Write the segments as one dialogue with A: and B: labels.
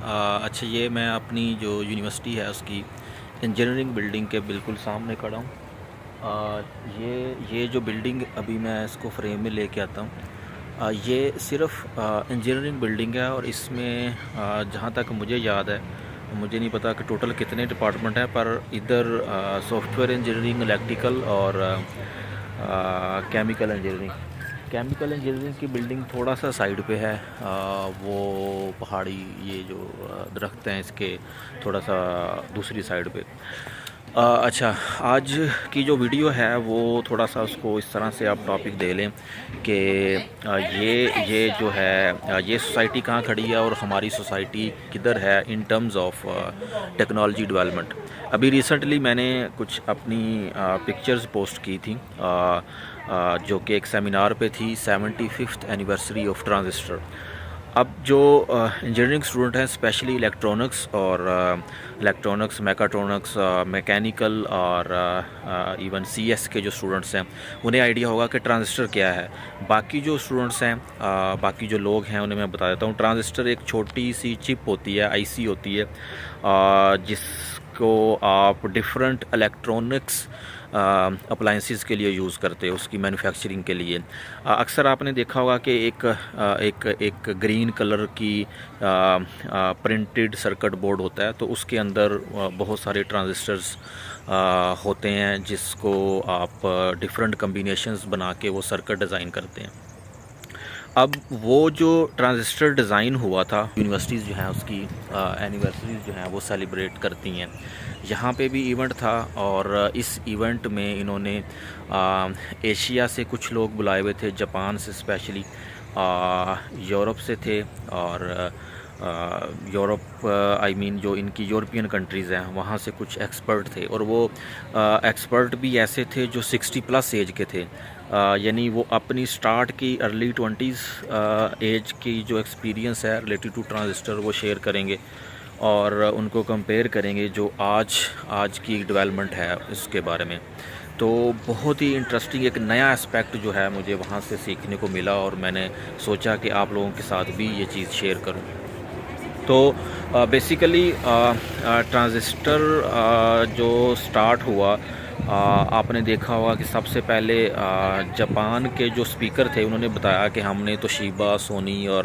A: اچھا، یہ میں اپنی جو یونیورسٹی ہے اس کی انجینئرنگ بلڈنگ کے بالکل سامنے کھڑا ہوں۔ یہ جو بلڈنگ ابھی میں اس کو فریم میں لے کے آتا ہوں، یہ صرف انجینئرنگ بلڈنگ ہے، اور اس میں جہاں تک مجھے یاد ہے، مجھے نہیں پتا کہ ٹوٹل کتنے ڈپارٹمنٹ ہیں، پر ادھر سافٹ ویئر انجینئرنگ، الیکٹریکل اور کیمیکل انجینئرنگ کی بلڈنگ تھوڑا سا سائیڈ پہ ہے۔ وہ پہاڑی یہ جو درخت ہیں اس کے تھوڑا سا دوسری سائیڈ پہ۔ اچھا، آج کی جو ویڈیو ہے وہ تھوڑا سا اس کو اس طرح سے آپ ٹاپک دے لیں کہ یہ جو ہے یہ سوسائٹی کہاں کھڑی ہے اور ہماری سوسائٹی کدھر ہے in terms of technology development. ابھی ریسنٹلی میں نے کچھ اپنی پکچرز پوسٹ کی تھیں، جو کہ ایک سیمینار پہ تھی، 75th اینیورسری آف ٹرانزسٹر۔ اب جو انجینئرنگ اسٹوڈنٹ ہیں، اسپیشلی الیکٹرانکس، میکاٹرونکس، میکینیکل اور ایون سی ایس کے جو اسٹوڈنٹس ہیں، انہیں آئیڈیا ہوگا کہ ٹرانزسٹر کیا ہے۔ باقی جو اسٹوڈنٹس ہیں، باقی جو لوگ ہیں، انہیں میں بتا دیتا ہوں۔ ٹرانزسٹر ایک چھوٹی سی چپ ہوتی ہے، آئی سی ہوتی ہے، جس کو آپ ڈفرینٹ الیکٹرانکس اپلائنسز کے لیے یوز کرتے ہیں، اس کی مینوفیکچرنگ کے لیے۔ اکثر آپ نے دیکھا ہوگا کہ ایک گرین کلر کی پرنٹڈ سرکٹ بورڈ ہوتا ہے، تو اس کے اندر بہت سارے ٹرانزسٹرز ہوتے ہیں، جس کو آپ ڈفرینٹ کمبینیشنز بنا کے وہ سرکٹ ڈیزائن کرتے ہیں۔ اب وہ جو ٹرانزسٹر ڈیزائن ہوا تھا، یونیورسٹیز جو ہیں اس کی اینیورسریز جو ہیں وہ سیلیبریٹ کرتی ہیں۔ یہاں پہ بھی ایونٹ تھا، اور اس ایونٹ میں انہوں نے ایشیا سے کچھ لوگ بلائے ہوئے تھے، جاپان سے اسپیشلی، یورپ سے تھے، اور یورپ جو ان کی یورپین کنٹریز ہیں وہاں سے کچھ ایکسپرٹ تھے، اور وہ ایکسپرٹ بھی ایسے تھے جو 60+ ایج کے تھے، یعنی وہ اپنی سٹارٹ کی ارلی 20s ایج کی جو ایکسپیرینس ہے ریلیٹڈ ٹو ٹرانزسٹر وہ شیئر کریں گے، اور ان کو کمپیئر کریں گے جو آج کی ڈیولپمنٹ ہے اس کے بارے میں۔ تو بہت ہی انٹرسٹنگ ایک نیا اسپیکٹ جو ہے مجھے وہاں سے سیکھنے کو ملا، اور میں نے سوچا کہ آپ لوگوں کے ساتھ بھی یہ چیز شیئر کروں۔ تو بیسیکلی ٹرانزسٹر جو سٹارٹ ہوا، آپ نے دیکھا ہوگا کہ سب سے پہلے جاپان کے جو اسپیکر تھے انہوں نے بتایا کہ ہم نے توشیبا، سونی اور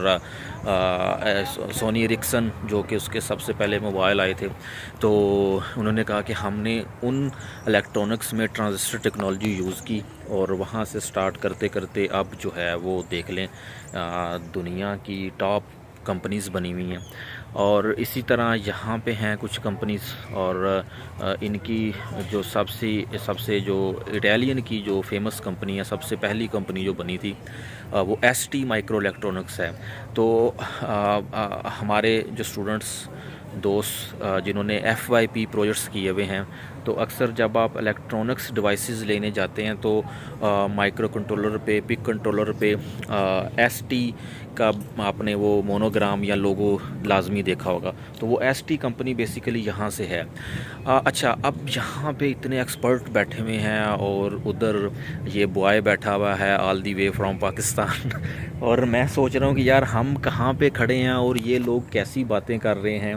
A: سونی ایرکسن، جو کہ اس کے سب سے پہلے موبائل آئے تھے، تو انہوں نے کہا کہ ہم نے ان الیکٹرانکس میں ٹرانزسٹر ٹیکنالوجی یوز کی، اور وہاں سے سٹارٹ کرتے کرتے اب جو ہے وہ دیکھ لیں دنیا کی ٹاپ کمپنیز بنی ہوئی ہیں۔ اور اسی طرح یہاں پہ ہیں کچھ کمپنیز، اور ان کی جو سب سے جو اٹیلین کی جو فیمس کمپنی ہے، سب سے پہلی کمپنی جو بنی تھی، وہ ST مائکرو الیکٹرانکس ہے۔ تو ہمارے جو اسٹوڈنٹس دوست جنہوں نے FYP پروجیکٹس کیے ہوئے ہیں، تو اکثر جب آپ الیکٹرانکس ڈیوائسز لینے جاتے ہیں تو مائکرو کنٹرولر پہ، پک کنٹرولر پہ ST کا آپ نے وہ مونوگرام یا لوگو لازمی دیکھا ہوگا، تو وہ ST کمپنی بیسیکلی یہاں سے ہے۔ اچھا، اب یہاں پہ اتنے ایکسپرٹ بیٹھے ہوئے ہیں، اور ادھر یہ بوائے بیٹھا ہوا ہے آل دی وے فرام پاکستان اور میں سوچ رہا ہوں کہ یار ہم کہاں پہ کھڑے ہیں، اور یہ لوگ کیسی باتیں کر رہے ہیں،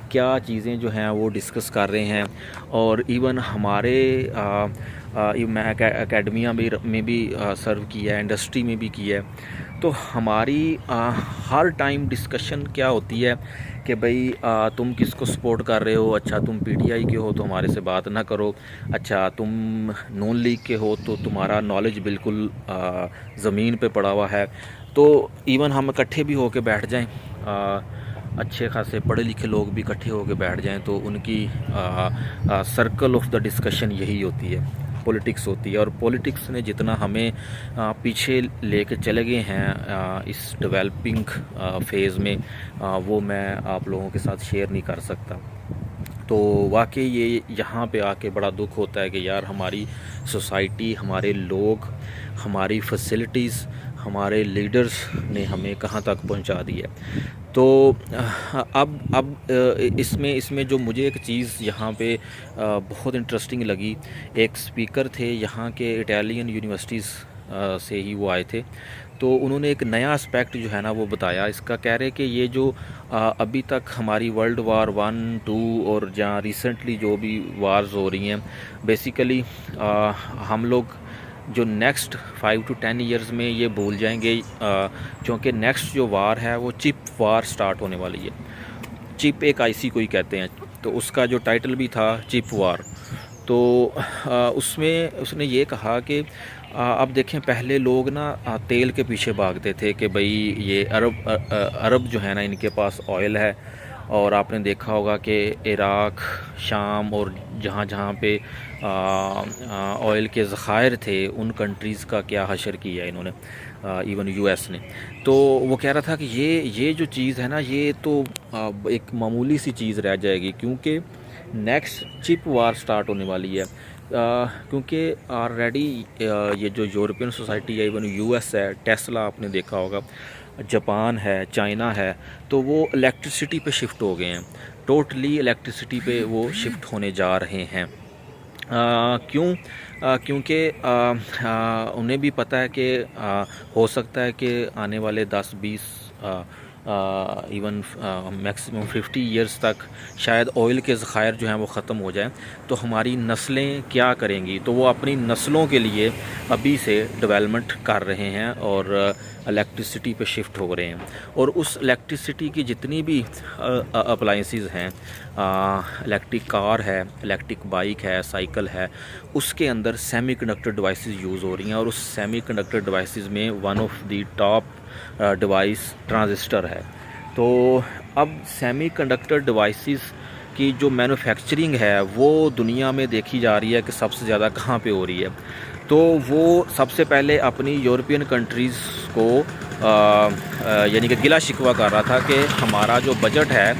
A: کیا چیزیں جو ہیں وہ ڈسکس کر رہے ہیں۔ اور ایون ہمارے میں اکیڈمیا میں بھی سرو کیا ہے، انڈسٹری میں بھی کیا ہے، تو ہماری ہر ٹائم ڈسکشن کیا ہوتی ہے کہ بھئی تم کس کو سپورٹ کر رہے ہو؟ اچھا، تم PTI کے ہو تو ہمارے سے بات نہ کرو، اچھا تم نون لیگ کے ہو تو تمہارا نالج بالکل زمین پہ پڑا ہوا ہے۔ تو ایون ہم اکٹھے بھی ہو کے بیٹھ جائیں، اچھے خاصے پڑھے لکھے لوگ بھی اکٹھے ہو کے بیٹھ جائیں، تو ان کی سرکل آف دا ڈسکشن یہی ہوتی ہے، پولیٹکس ہوتی ہے۔ اور پولیٹکس نے جتنا ہمیں پیچھے لے کے چلے گئے ہیں اس ڈیولپنگ فیز میں، وہ میں آپ لوگوں کے ساتھ شیئر نہیں کر سکتا۔ تو واقعی یہ یہاں پہ آ کے بڑا دکھ ہوتا ہے کہ یار ہماری سوسائٹی، ہمارے لوگ، ہماری فیسلٹیز، ہمارے لیڈرز نے ہمیں کہاں تک پہنچا دی ہے۔ تو اب اس میں جو مجھے ایک چیز یہاں پہ بہت انٹرسٹنگ لگی، ایک اسپیکر تھے یہاں کے اٹیلین یونیورسٹیز سے ہی وہ آئے تھے، تو انہوں نے ایک نیا اسپیکٹ جو ہے نا وہ بتایا اس کا، کہہ رہے کہ یہ جو ابھی تک ہماری ورلڈ وار 1 2 اور جہاں ریسنٹلی جو بھی وارز ہو رہی ہیں، بیسیکلی ہم لوگ جو نیکسٹ 5 to 10 ایئرز میں یہ بھول جائیں گے، چونکہ نیکسٹ جو وار ہے وہ چپ وار سٹارٹ ہونے والی ہے۔ چپ ایک آئی سی کو ہی کہتے ہیں، تو اس کا جو ٹائٹل بھی تھا چپ وار۔ تو اس میں اس نے یہ کہا کہ اب دیکھیں پہلے لوگ نا تیل کے پیچھے بھاگتے تھے کہ بھئی یہ عرب جو ہے نا ان کے پاس آئل ہے، اور آپ نے دیکھا ہوگا کہ عراق، شام اور جہاں جہاں پہ آئل کے ذخائر تھے ان کنٹریز کا کیا حشر کیا انہوں نے، ایون یو ایس نے۔ تو وہ کہہ رہا تھا کہ یہ جو چیز ہے نا یہ تو ایک معمولی سی چیز رہ جائے گی، کیونکہ نیکسٹ چپ وار سٹارٹ ہونے والی ہے، کیونکہ آلریڈی یہ جو یورپین سوسائٹی ہے، ایون یو ایس ہے، ٹیسلا آپ نے دیکھا ہوگا، جاپان ہے، چائنا ہے، تو وہ الیکٹرسٹی پہ شفٹ ہو گئے ہیں، ٹوٹلی الیکٹرسٹی پہ وہ شفٹ ہونے جا رہے ہیں۔ کیونکہ انہیں بھی پتہ ہے کہ ہو سکتا ہے کہ آنے والے 10-20 ایون میکسیمم 50 ایئرز تک شاید آئل کے ذخائر جو ہیں وہ ختم ہو جائیں، تو ہماری نسلیں کیا کریں گی؟ تو وہ اپنی نسلوں کے لیے ابھی سے ڈیولپمنٹ کر رہے ہیں اور الیکٹرسٹی پہ شفٹ ہو رہے ہیں، اور اس الیکٹرسٹی کی جتنی بھی اپلائنسز ہیں، الیکٹرک کار ہے، الیکٹرک بائک ہے، سائیکل ہے، اس کے اندر سیمی کنڈکٹر ڈیوائسز یوز ہو رہی ہیں، اور اس سیمی کنڈکٹر ڈیوائسز میں one of the top device transistor ہے۔ تو اب سیمی کنڈکٹر ڈیوائسز کی جو مینوفیکچرنگ ہے وہ دنیا میں دیکھی جا رہی ہے کہ سب سے زیادہ کہاں پہ ہو رہی ہے، تو وہ سب سے پہلے اپنی یورپین کنٹریز کو یعنی کہ گلہ شکوہ کر رہا تھا کہ ہمارا جو بجٹ ہے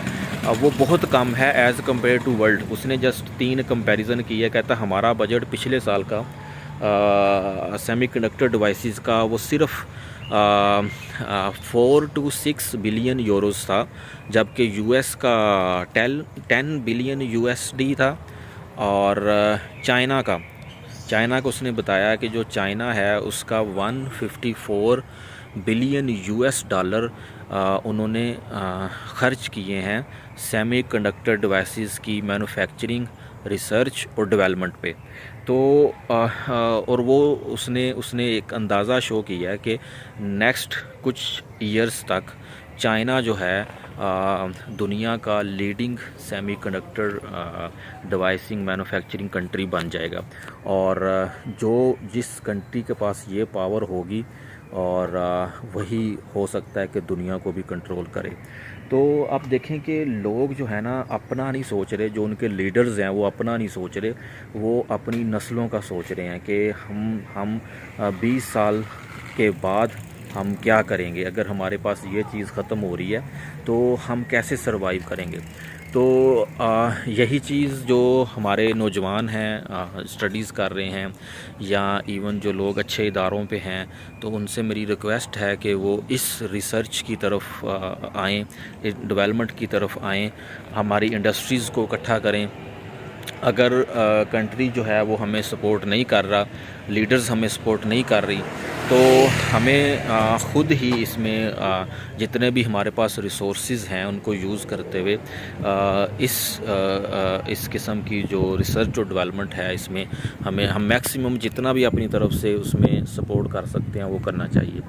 A: وہ بہت کم ہے ایز کمپیئر ٹو ورلڈ۔ اس نے جسٹ 3 کمپیریزن کی ہے، کہتا ہمارا بجٹ پچھلے سال کا سیمی کنڈکٹر ڈیوائسز کا وہ صرف 4 to 6 بلین یوروز تھا، جبکہ یو ایس کا 10 بلین USD تھا، اور چائنا کا اس نے بتایا کہ جو چائنا ہے اس کا 154 بلین $US انہوں نے خرچ کیے ہیں سیمی کنڈکٹر ڈیوائسز کی مینوفیکچرنگ، ریسرچ اور ڈیولپمنٹ پہ۔ تو اور وہ اس نے ایک اندازہ شو کیا ہے کہ نیکسٹ کچھ ایئرز تک چائنا جو ہے دنیا کا leading semiconductor devicing manufacturing country بن جائے گا، اور جس کنٹری کے پاس یہ پاور ہوگی اور وہی ہو سکتا ہے کہ دنیا کو بھی کنٹرول کرے۔ تو آپ دیکھیں کہ لوگ جو ہے نا اپنا نہیں سوچ رہے، جو ان کے لیڈرز ہیں وہ اپنا نہیں سوچ رہے، وہ اپنی نسلوں کا سوچ رہے ہیں کہ ہم 20 سال کے بعد ہم کیا کریں گے، اگر ہمارے پاس یہ چیز ختم ہو رہی ہے تو ہم کیسے سروائیو کریں گے۔ تو یہی چیز جو ہمارے نوجوان ہیں اسٹڈیز کر رہے ہیں، یا ایون جو لوگ اچھے اداروں پہ ہیں، تو ان سے میری ریکویسٹ ہے کہ وہ اس ریسرچ کی طرف آئیں، ڈیولپمنٹ کی طرف آئیں، ہماری انڈسٹریز کو اکٹھا کریں۔ اگر کنٹری جو ہے وہ ہمیں سپورٹ نہیں کر رہا، لیڈرز ہمیں سپورٹ نہیں کر رہی، تو ہمیں خود ہی اس میں جتنے بھی ہمارے پاس ریسورسز ہیں ان کو یوز کرتے ہوئے اس قسم کی جو ریسرچ اور ڈیولپمنٹ ہے اس میں ہم میکسیمم جتنا بھی اپنی طرف سے اس میں سپورٹ کر سکتے ہیں وہ کرنا چاہیے۔